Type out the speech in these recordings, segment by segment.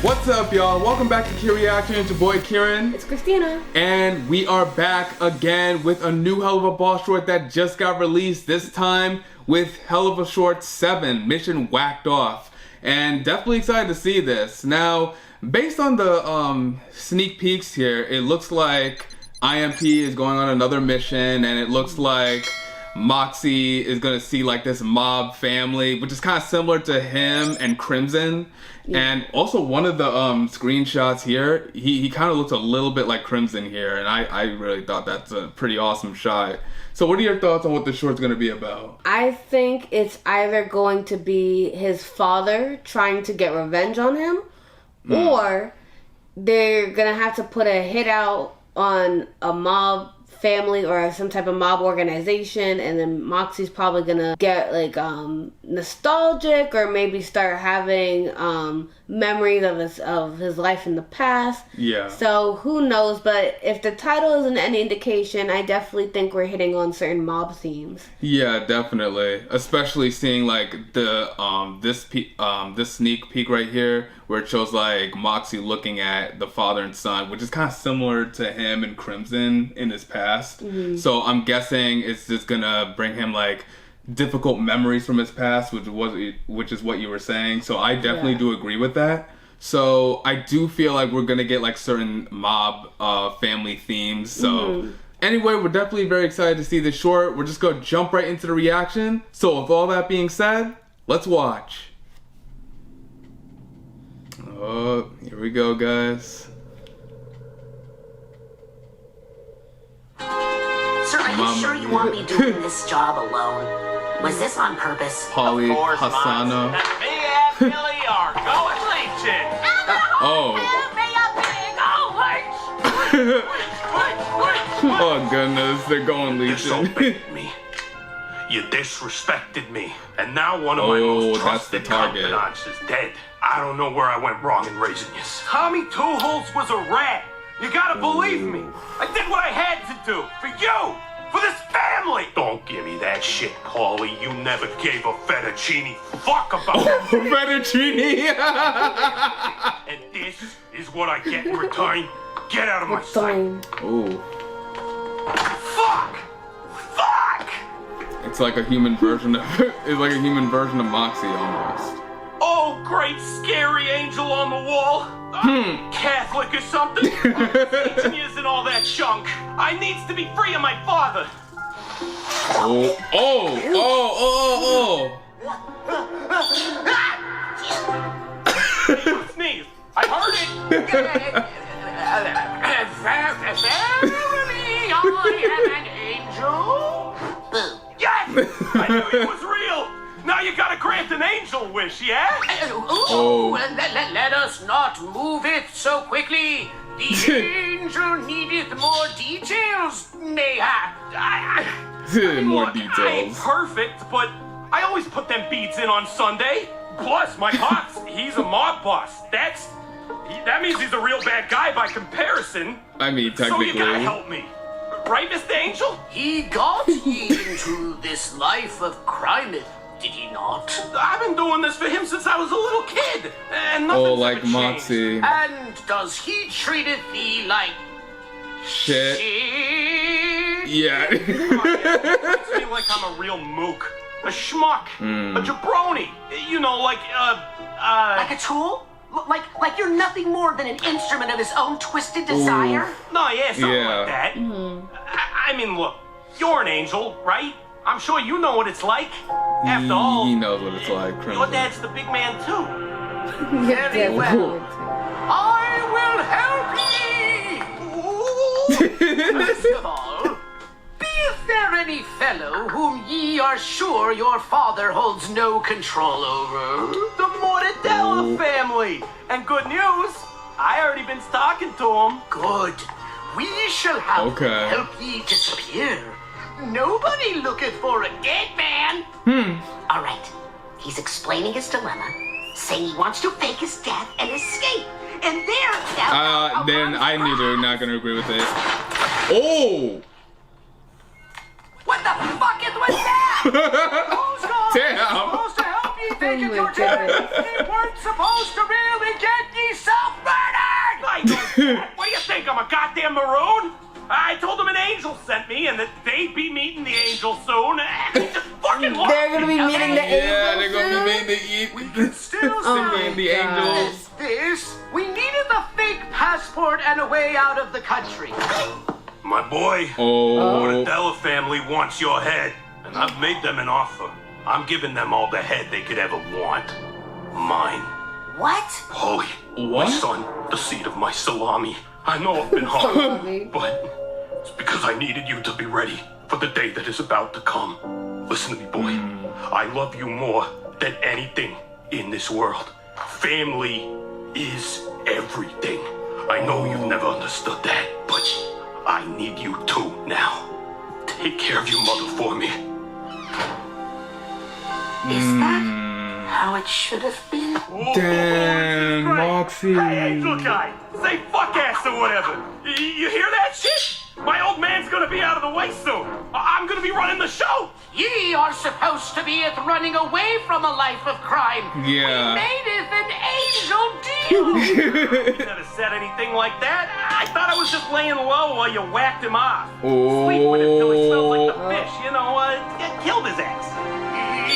What's up, y'all? Welcome back to Key Reaction. It's your boy Kieran. It's Christina. And we are back again with a new Helluva Boss short that just got released. This time with Helluva Short 7, Mission Whacked Off. And definitely excited to see this. Now, based on the sneak peeks here, it looks like IMP is going on another mission, and it looks like Moxie is gonna see like this mob family, which is kind of similar to him and Crimson. Yeah. And also one of the screenshots here, he kind of looks a little bit like Crimson here, and I really thought that's a pretty awesome shot. So what are your thoughts on what the short's gonna be about? I think it's either going to be his father trying to get revenge on him, or they're gonna have to put a hit out on a mob family or some type of mob organization, and then Moxie's probably gonna get like nostalgic, or maybe start having memories of his life in the past. Yeah. So who knows? But if the title isn't any indication, I definitely think we're hitting on certain mob themes. Yeah, definitely. Especially seeing like the this sneak peek right here, where it shows like Moxie looking at the father and son, which is kind of similar to him and Crimson in his past. Mm-hmm. So I'm guessing it's just gonna bring him like difficult memories from his past, which is what you were saying. So I definitely do agree with that. So I do feel like we're gonna get like certain mob family themes. So anyway, we're definitely very excited to see this short. We're just gonna jump right into the reaction. So with all that being said, let's watch. Oh, here we go, guys. Sir, are you sure you want me doing this job alone? Was this on purpose? Polly Hassana. And me and Billy are going leeching. Oh. Oh goodness, they're going leeching. Disobeyed me. You disrespected me. And now one of my most trusted confidants is dead. I don't know where I went wrong in raising you. Tommy Two-Holes was a rat. You gotta believe me. I did what I had to do. For you. For this family. Don't give me that shit, Paulie. You never gave a fettuccine fuck about it. Fettuccine. And this is what I get in return. Get out of my sight. Ooh. Fuck! Fuck! It's like a human version of Moxie almost. Oh, great scary angel on the wall. Catholic or something? Teaching isn't all that junk. I needs to be free of my father. Sneeze. I heard it. Verily, I am an angel. Yes! I knew it was real. Now you gotta grant an angel wish, yeah? Let us not move it so quickly. The angel needeth more details, mayhap. More Look, details. I ain't perfect, but I always put them beads in on Sunday. Plus, my pops, he's a mob boss. That means he's a real bad guy by comparison. I mean, technically. So you gotta help me. Right, Mr. Angel? He got ye into this life of crime, did he not? I've been doing this for him since I was a little kid. And nothing's like ever Moxie. changed. And does he treated thee like shit? Yeah. He treats me like I'm a real mook. A schmuck. A jabroni. You know, like like a tool? Like you're nothing more than an instrument of his own twisted desire? No, yeah, something like that. I mean, look, you're an angel, right? I'm sure you know what it's like. After all, he knows what it's like. Crimson. Your dad's the big man too. Very well. I will help ye! First of all, be there any fellow whom ye are sure your father holds no control over? The Mortadella family. And good news, I already been talking to him. Good. We shall have help ye disappear. Nobody looking for a dead man. All right. He's explaining his dilemma, saying he wants to fake his death and escape. And there, then I knew they were not gonna agree with it. Oh! What the fuck is with that? Who's Damn. supposed to help you take it your turn. You weren't supposed to really get yourself murdered! What do you think? I'm a goddamn maroon? I told them an angel sent me and that they'd be meeting the angel soon. They just fucking lost They're gonna be me. meeting the angel. Yeah, they're gonna be meeting the angels. This, we needed a fake passport and a way out of the country. My boy, the Mortadella family wants your head, and I've made them an offer. I'm giving them all the head they could ever want. Mine. What? Paulie, my son, the seed of my salami. I know I've been hard, but it's because I needed you to be ready for the day that is about to come. Listen to me, boy. I love you more than anything in this world. Family is everything. I know you've never understood that, but I need you to now. Take care of your mother for me. Is that how it should have been? Damn, Moxie. Hey, angel guy, say fuck ass or whatever. You hear that shit? My old man's gonna be out of the way soon. I'm gonna be running the show. Ye are supposed to be running away from a life of crime. Yeah. We made it an angel deal. You never said anything like that. I thought I was just laying low while you whacked him off. Sleep with him till he smells like the fish. You know, killed his ass.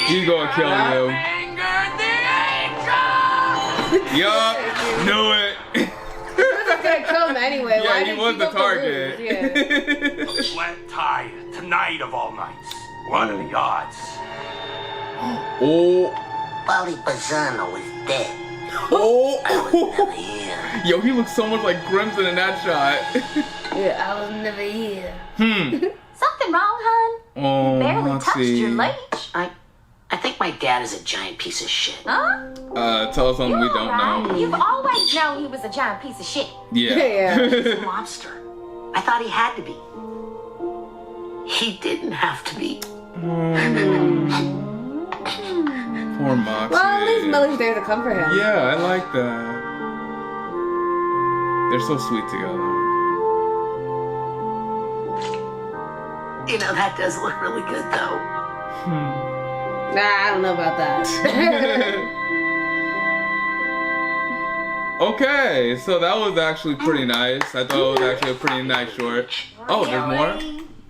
He's gonna kill you. Angered the angel. Yup, knew it. He was gonna kill him anyway. Yeah, Why he did was he the go for target. Luz? Yeah. A flat tire tonight of all nights. What are the odds? Bobby Bazzano is dead. Oh. Never here. Yo, he looks so much like Crimson in that shot. Yeah, I was never here. Something wrong, hon? Oh, Barely touched your Moxie. leech. I think my dad is a giant piece of shit. Huh? Tell us something we You're don't right. know. You've always known he was a giant piece of shit. Yeah. He's a monster. I thought he had to be. He didn't have to be. Poor Moxie. Well, at least Millie's there to comfort him. Yeah, I like that. They're so sweet together. You know, that does look really good, though. Nah, I don't know about that. Okay, so that was actually pretty nice. I thought it was actually a pretty nice short. Oh, there's more?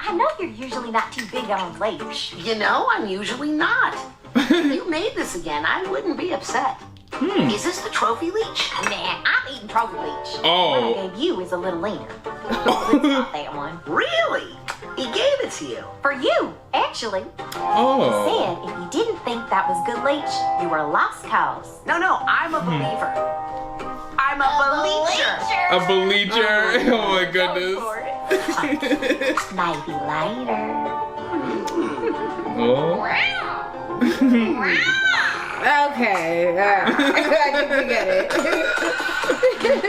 I know you're usually not too big on leech. You know, I'm usually not. If you made this again, I wouldn't be upset. Is this the trophy leech? Nah, I'm eating trophy leech. Oh. What I gave you is a little leaner. It's not that one. Really? He gave it to you. For you, actually. Oh. Said if you didn't think that was good leech, you were a lost cause. No, I'm a believer. I'm a believer. A bleacher. Oh my goodness. Maybe later. Oh. Okay, alright. I think we get it.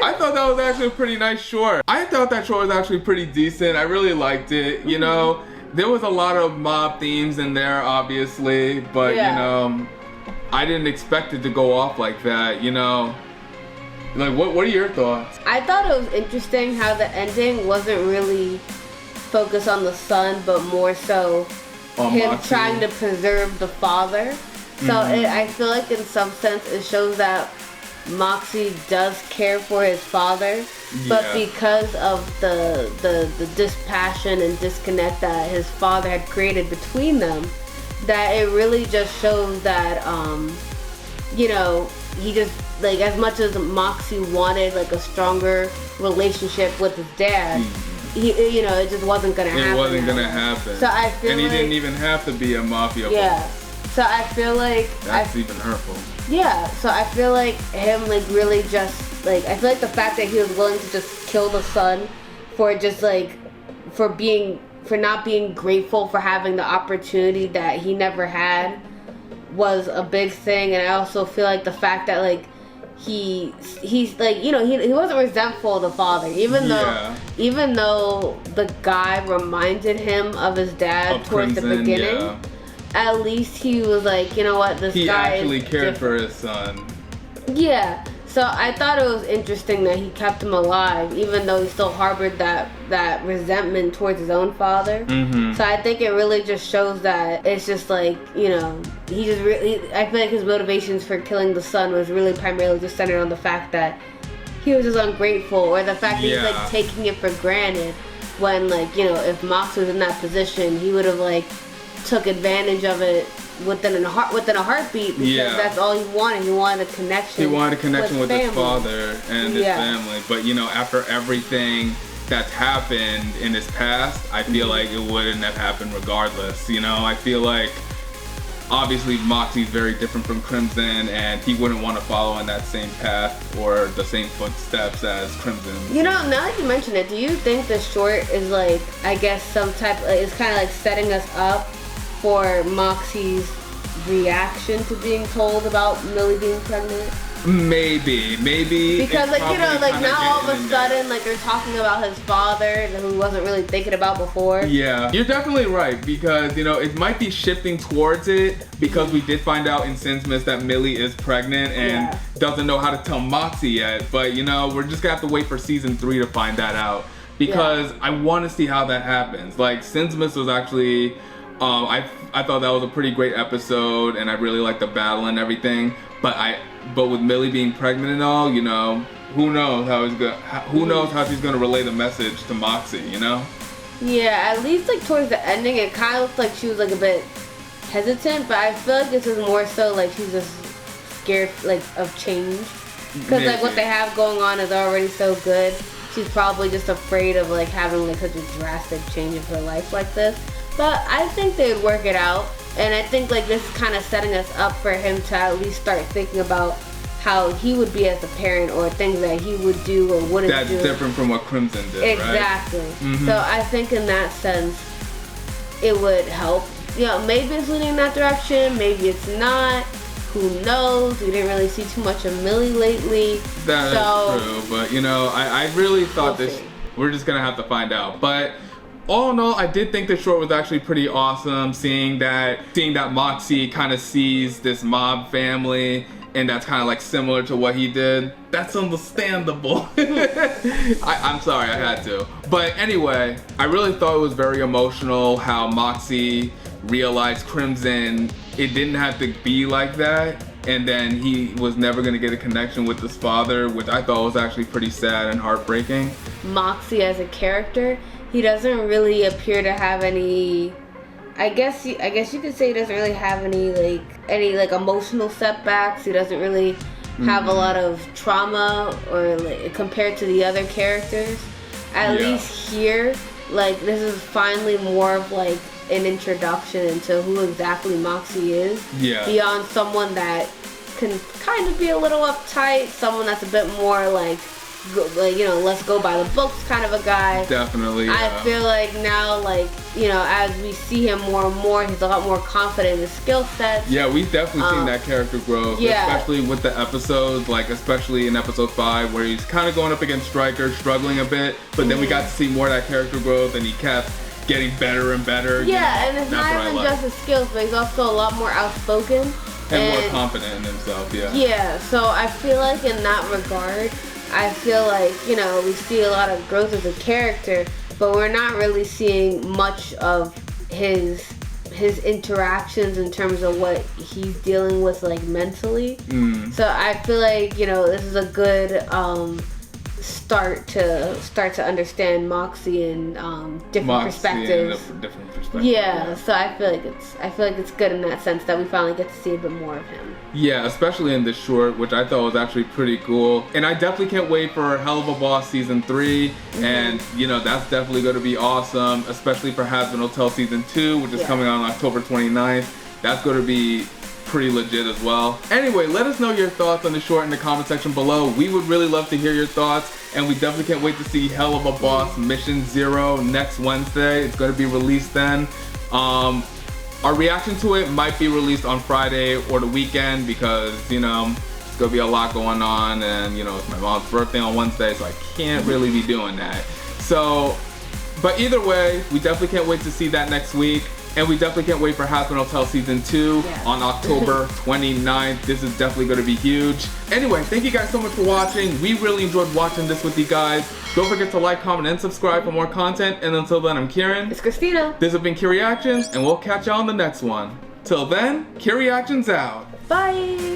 I thought that was actually a pretty nice short. I thought that short was actually pretty decent. I really liked it. You know, there was a lot of mob themes in there, obviously, but you know, I didn't expect it to go off like that. You know, like what are your thoughts? I thought it was interesting how the ending wasn't really focused on the son, but more so him Moxie. trying to preserve the father. So I feel like in some sense it shows that Moxie does care for his father, but because of the dispassion and disconnect that his father had created between them, that it really just shows that you know, he just, like, as much as Moxie wanted like a stronger relationship with his dad, he, you know, it just wasn't gonna happen. It wasn't gonna happen. So I feel and he like, didn't even have to be a mafia boss. So I feel like That's even hurtful. Yeah, so I feel like him, like, really just, like, I feel like the fact that he was willing to just kill the son for just, like, for not being grateful for having the opportunity that he never had was a big thing. And I also feel like the fact that, like, he's like, you know, he wasn't resentful of the father, even though the guy reminded him of his dad towards the beginning. Yeah. At least he was like, you know what, this he guy actually is cared different. for his son. Yeah. So So I thought it was interesting that he kept him alive, even though he still harbored that resentment towards his own father. So I think it really just shows that it's just like, you know, he just really, I feel like his motivations for killing the son was really primarily just centered on the fact that he was just ungrateful, or the fact that he's like taking it for granted when, like, you know, if Mox was in that position, he would have like took advantage of it within a heartbeat, because that's all he wanted. He wanted a connection. He wanted a connection with his father and his family. But, you know, after everything that's happened in his past, I feel like it wouldn't have happened regardless. You know, I feel like obviously Moxie's very different from Crimson, and he wouldn't want to follow in that same path or the same footsteps as Crimson. You know, now that you mention it, do you think the short is like, I guess some type, it's kind of like setting us up for Moxie's reaction to being told about Millie being pregnant? Maybe. Because, like, you know, like, now all of a sudden, like, they're talking about his father, who he wasn't really thinking about before. Yeah, you're definitely right, because, you know, it might be shifting towards it, because we did find out in Sinsmas that Millie is pregnant and doesn't know how to tell Moxie yet. But, you know, we're just gonna have to wait for season 3 to find that out, because I want to see how that happens. Like, Sinsmas was actually, I thought that was a pretty great episode, and I really liked the battle and everything. But with Millie being pregnant and all, you know, who knows how she's gonna relay the message to Moxie, you know? Yeah, at least like towards the ending, it kind of looked like she was like a bit hesitant, but I feel like this is more so like she's just scared like of change, because like what they have going on is already so good. She's probably just afraid of like having like such a drastic change of her life like this. But I think they'd work it out, and I think like this is kind of setting us up for him to at least start thinking about how he would be as a parent, or things that he would do or wouldn't do. That's different from what Crimson did, exactly. Right? So I think in that sense, it would help. You know, maybe it's leaning in that direction, maybe it's not. Who knows? We didn't really see too much of Millie lately. That is true, but you know, I really thought we're just gonna have to find out. But all in all, I did think the short was actually pretty awesome, seeing that Moxie kind of sees this mob family, and that's kind of like similar to what he did. That's understandable. I'm sorry, I had to. But anyway, I really thought it was very emotional how Moxie realized Crimson, it didn't have to be like that, and then he was never going to get a connection with his father, which I thought was actually pretty sad and heartbreaking. Moxie as a character, he doesn't really appear to have any, I guess you could say he doesn't really have any emotional setbacks. He doesn't really have a lot of trauma, or like, compared to the other characters. At least here, like, this is finally more of like an introduction into who exactly Moxie is. Beyond someone that can kind of be a little uptight, someone that's a bit more like, you know, let's go by the books kind of a guy. Definitely. I feel like now, like, you know, as we see him more and more, he's a lot more confident in his skill sets. Yeah, we've definitely seen that character growth, especially with the episodes, like especially in episode 5, where he's kind of going up against Stryker, struggling a bit, but then we got to see more of that character growth, and he kept getting better and better. And it's not even just his skills, but he's also a lot more outspoken. And more confident in himself, Yeah, so I feel like in that regard, I feel like, you know, we see a lot of growth as a character, but we're not really seeing much of his interactions in terms of what he's dealing with, like, mentally. So I feel like, you know, this is a good start to understand Moxie in different perspectives. Yeah, so I feel like it's good in that sense that we finally get to see a bit more of him. Yeah, especially in this short, which I thought was actually pretty cool. And I definitely can't wait for Helluva Boss season 3. And you know, that's definitely going to be awesome, especially for Hazbin Hotel season 2, which is coming out on October 29th. That's going to be pretty legit as well. Anyway, let us know your thoughts on the short in the comment section below. We would really love to hear your thoughts, and we definitely can't wait to see Helluva Boss Mission 0 next Wednesday. It's going to be released then. Our reaction to it might be released on Friday or the weekend, because, you know, it's going to be a lot going on, and, you know, it's my mom's birthday on Wednesday, so I can't really be doing that. So, but either way, we definitely can't wait to see that next week. And we definitely can't wait for Hazbin Hotel Season 2 on October 29th. This is definitely going to be huge. Anyway, thank you guys so much for watching. We really enjoyed watching this with you guys. Don't forget to like, comment, and subscribe for more content. And until then, I'm Kieran. It's Christina. This has been Kiri-Actions, and we'll catch y'all on the next one. Till then, Kiri-Actions out. Bye.